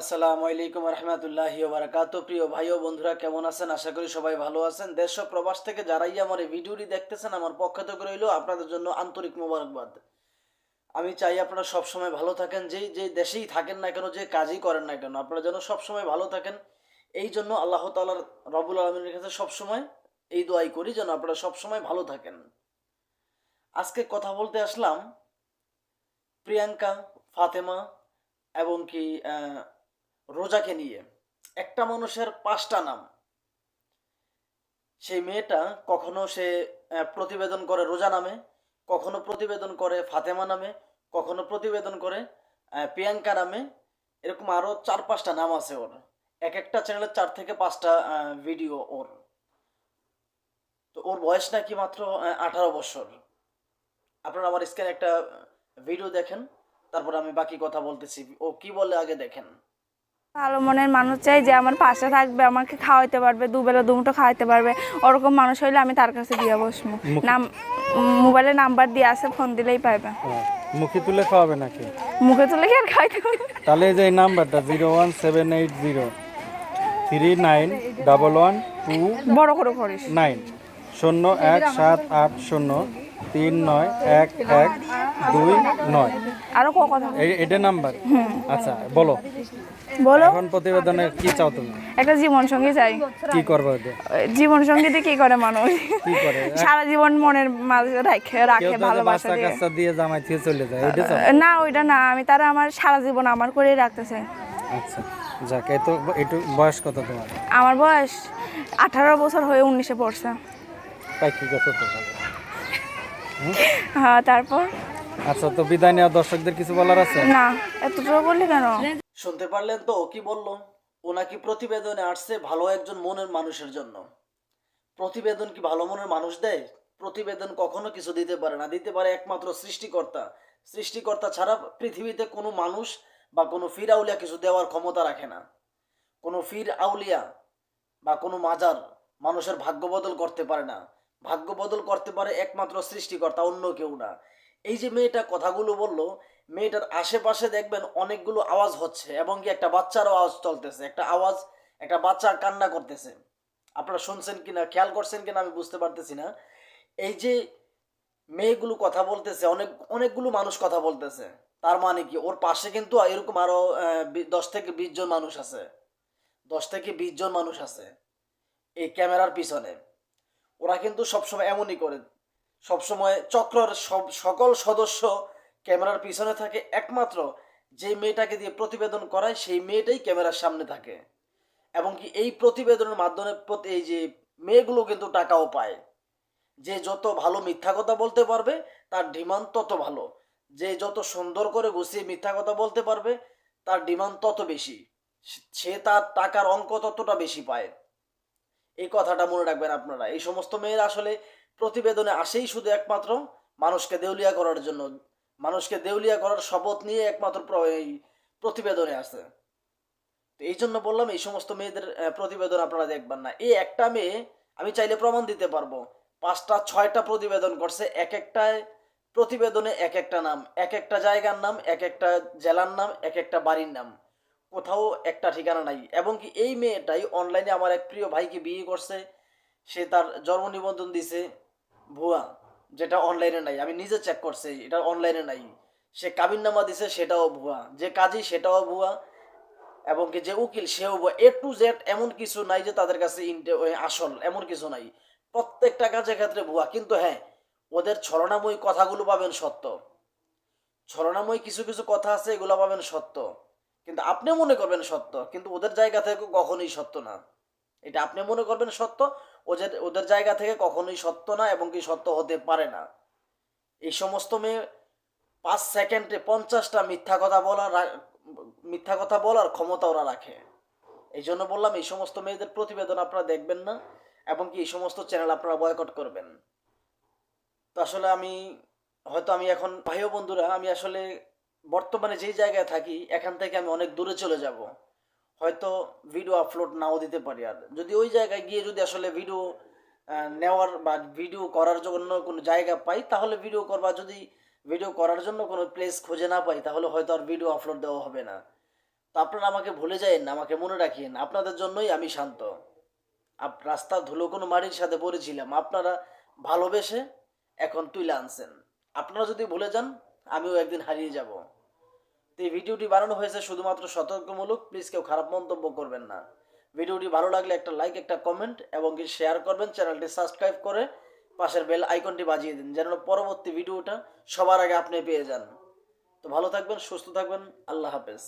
আসসালামু আলাইকুম রহমতুল্লাহি ওয়া বারাকাতুহু। প্রিয় ভাই ও বন্ধুরা, কেমন আছেন? আশা করি সবাই ভালো আছেন। দেশ ও প্রবাস থেকে যারাই আমার এই ভিডিওটি দেখতেছেন, আমার পক্ষ থেকে রইল আপনাদের জন্য আন্তরিক মোবারকবাদ। আমি চাই আপনারা সবসময় ভালো থাকেন, যেই যে দেশেই থাকেন না কেন, যে কাজই করেন না কেন, আপনারা যেন সবসময় ভালো থাকেন। এই জন্য আল্লাহ তাআলার রব্বুল আলামিনের কাছে সবসময় এই দোয়াই করি যেন আপনারা সবসময় ভালো থাকেন। আজকে কথা বলতে আসলাম প্রিয়াঙ্কা, ফাতেমা এবং কি রোজাকে নিয়ে। একটা মানুষের 5টা নাম। সেই মেয়েটা কখনো সে প্রতিবেদন করে রোজা নামে, কখনো প্রতিবেদন করে ফাতেমা নামে, কখনো প্রতিবেদন করে প্রিয়াঙ্কা নামে। এরকম আরও 4-5টা নাম আছে ওর। এক একটা চ্যানেলে 4 থেকে 5টা ভিডিও ওর। তো ওর বয়স নাকি মাত্র 18 বছর। আপনারা আমার স্ক্রিনে একটা ভিডিও দেখেন, তারপর আমি বাকি কথা বলতেছি। ও কি বলে আগে দেখেন। ভালো মনের মানুষ চাই, যে আমার পাশে থাকবে, আমাকে খাওয়াইতে পারবে, দুবেলা দুমুঠো খাওয়াইতে পারবে। ওরকম মানুষ হইলে আমি তার কাছে দিয়ে বসবো। মোবাইলে নাম্বার দিয়ে আছে, ফোন দিলেই পাইবে। মুখে তুলে খাওয়াবে নাকি? মুখে তুলে কি আর খাইতে পারবে? তাহলে এই যে এই নাম্বারটা 01780391112 বড় করে করিস। 011783391129। আরো কথা এটা নাম্বার? আচ্ছা, বলো বলো। এখন প্রতিবেদনের কি চাও তুমি? একটা জীবন সঙ্গী চাই। কি করবে ওটা? জীবন সঙ্গীতে কি করে মানুষ? কি করে? সারা জীবন মনের মাঝে রাখে কেউ তো ভালোবাসা বাচ্চা দিয়ে। কাচ্চা দিয়ে জামাই থেকে চলে যায়, ওইটা চাও? না, ওইটা না। আমি তারা আমার সারা জীবন আমার করেই রাখতে চাই। আচ্ছা, যাক। একটু বয়স কত তোমার? আমার বয়স 18 বছর হয়ে 19-এ পড়ছে। তাই কি কথা তো ভালো। হ্যাঁ, তারপর আচ্ছা, তো বিদায় নেওয়া দর্শকদের কিছু বলার আছে? না, এতটুকু বললি কেন? শুনতে পারলেন তো ও কি বললো? ও নাকি প্রতিবেদনে আসছে ভালো একজন মনের মানুষের জন্য। প্রতিবেদন কি ভালো মনের মানুষ দেয়? প্রতিবেদন কখনো কিছু দিতে পারে না। দিতে পারে একমাত্র সৃষ্টিকর্তা। সৃষ্টিকর্তা ছাড়া পৃথিবীতে কোনো মানুষ বা কোনো ফির আউলিয়া কিছু দেওয়ার ক্ষমতা রাখে না। কোনো ফির আউলিয়া বা কোনো মাজার মানুষের ভাগ্য বদল করতে পারে না। ভাগ্য বদল করতে পারে একমাত্র সৃষ্টিকর্তা, অন্য কেউ না। এই যে মেয়েটা কথাগুলো বললো, মেয়েটার আশেপাশে দেখবেন অনেকগুলো আওয়াজ হচ্ছে এবং কি একটা বাচ্চারও আওয়াজ চলতেছে। একটা আওয়াজ, একটা বাচ্চা কান্না করতেছে। আপনারা শুনছেন কিনা, খেয়াল করছেন কিনা আমি বুঝতে পারতেছি না। এই যে মেয়েগুলো কথা বলতেছে, অনেকগুলো মানুষ কথা বলতেছে। তার মানে কি ওর পাশে কিন্তু এরকম আরো 10 থেকে 20 জন মানুষ আছে। 10 থেকে 20 জন মানুষ আছে এই ক্যামেরার পিছনে। ওরা কিন্তু সবসময় এমনই করে। সবসময় চক্রের সকল সদস্য ক্যামেরার পিছনে থাকে। একমাত্র যে মেয়েটাকে দিয়ে প্রতিবেদন করায় সেই মেয়েটাই ক্যামেরার সামনে থাকে। এবং কি এই প্রতিবেদনের মাধ্যমে এই যে মেয়েগুলো কিন্তু টাকাও পায়। যে যত ভালো মিথ্যা কথা বলতে পারবে তার ডিমান্ড তত ভালো। যে যত সুন্দর করে গুছিয়ে মিথ্যা কথা বলতে পারবে তার ডিমান্ড তত বেশি। সে তার টাকার অঙ্ক ততটা বেশি পায়। এই কথাটা মনে রাখবেন আপনারা। এই সমস্ত মেয়েরা আসলে প্রতিবেদনে আসেই শুধু একমাত্র মানুষকে দেউলিয়া করার জন্য। মানুষকে দেউলিয়া করার শপথ নিয়ে একমাত্র এই প্রতিবেদনে আসে। তো এই জন্য বললাম এই সমস্ত মেয়েদের প্রতিবেদন আপনারা দেখবেন না। এই একটা মেয়ে আমি চাইলে প্রমাণ দিতে পারবো 5টা 6টা প্রতিবেদন করছে। এক একটায় প্রতিবেদনে এক একটা নাম, এক একটা জায়গার নাম, এক একটা জেলার নাম, এক একটা বাড়ির নাম। কোথাও একটা ঠিকানা নাই। এবং কি এই মেয়েটাই অনলাইনে আমার এক প্রিয় ভাইকে বিয়ে করছে। সে তার জন্ম নিবন্ধন দিছে ভুয়া, যেটা অনলাইনে নাই। আমি নিজে চেক করছি, এটা অনলাইনে নাই। সে কাবিননামা দিছে, সেটাও ভুয়া। যে কাজী সেটাও ভুয়া। এবং কি যে উকিল সেও ভুয়া। A to Z এমন কিছু নাই যে তাদের কাছে আসল, এমন কিছু নাই। প্রত্যেকটা কাজের ক্ষেত্রে ভুয়া। কিন্তু হ্যাঁ, ওদের ছলনাময়ী কথাগুলো পাবেন সত্য। ছলনাময়ী কিছু কিছু কথা আছে, এগুলো পাবেন সত্য। কিন্তু আপনি মনে করবেন সত্য, কিন্তু ওদের জায়গা থেকে কখনোই সত্য না। এটা আপনি মনে করবেন সত্য, ওদের জায়গা থেকে কখনোই সত্য না এবং কি সত্য হতে পারে না। এই সমস্ত মেয়ে 5 সেকেন্ডে 50টা মিথ্যা কথা বলার ক্ষমতা ওরা রাখে। এই জন্য বললাম এই সমস্ত মেয়েদের প্রতিবেদন আপনারা দেখবেন না এবং কি এই সমস্ত চ্যানেল আপনারা বয়কট করবেন। তো আসলে আমি এখন ভাই ও বন্ধুরা, আমি আসলে বর্তমানে যেই জায়গায় থাকি এখান থেকে আমি অনেক দূরে চলে যাব। হয়তো ভিডিও আপলোড নাও দিতে পারি। আর যদি ওই জায়গায় গিয়ে যদি আসলে ভিডিও নেওয়ার বা ভিডিও করার জন্য কোনো জায়গা পাই তাহলে ভিডিও করবা। যদি ভিডিও করার জন্য কোনো প্লেস খুঁজে না পাই তাহলে হয়তো আর ভিডিও আপলোড দেওয়া হবে না। তো তো আপনারা আমাকে ভুলে যায়েন না, আমাকে মনে রাখিয়েন, আপনাদের জন্যই আমি শান্ত। রাস্তার ধুলো কোনো মাটির সাথে পড়েছিলাম, আপনারা ভালোবেসে এখন তুলে আনছেন। আপনারা যদি ভুলে যান, আমিও একদিন হারিয়ে যাব। তো এই ভিডিওটি বানানো হয়েছে শুধুমাত্র সতর্কমূলক, প্লিজ কেউ খারাপ মন্তব্য করবেন না। ভিডিওটি ভালো লাগলে একটা লাইক, একটা কমেন্ট এবং কি শেয়ার করবেন, চ্যানেলটি সাবস্ক্রাইব করে পাশের বেল আইকনটি বাজিয়ে দিন, যেন পরবর্তী ভিডিওটা সবার আগে আপনি পেয়ে যান। তো ভালো থাকবেন, সুস্থ থাকবেন, আল্লাহ হাফেজ।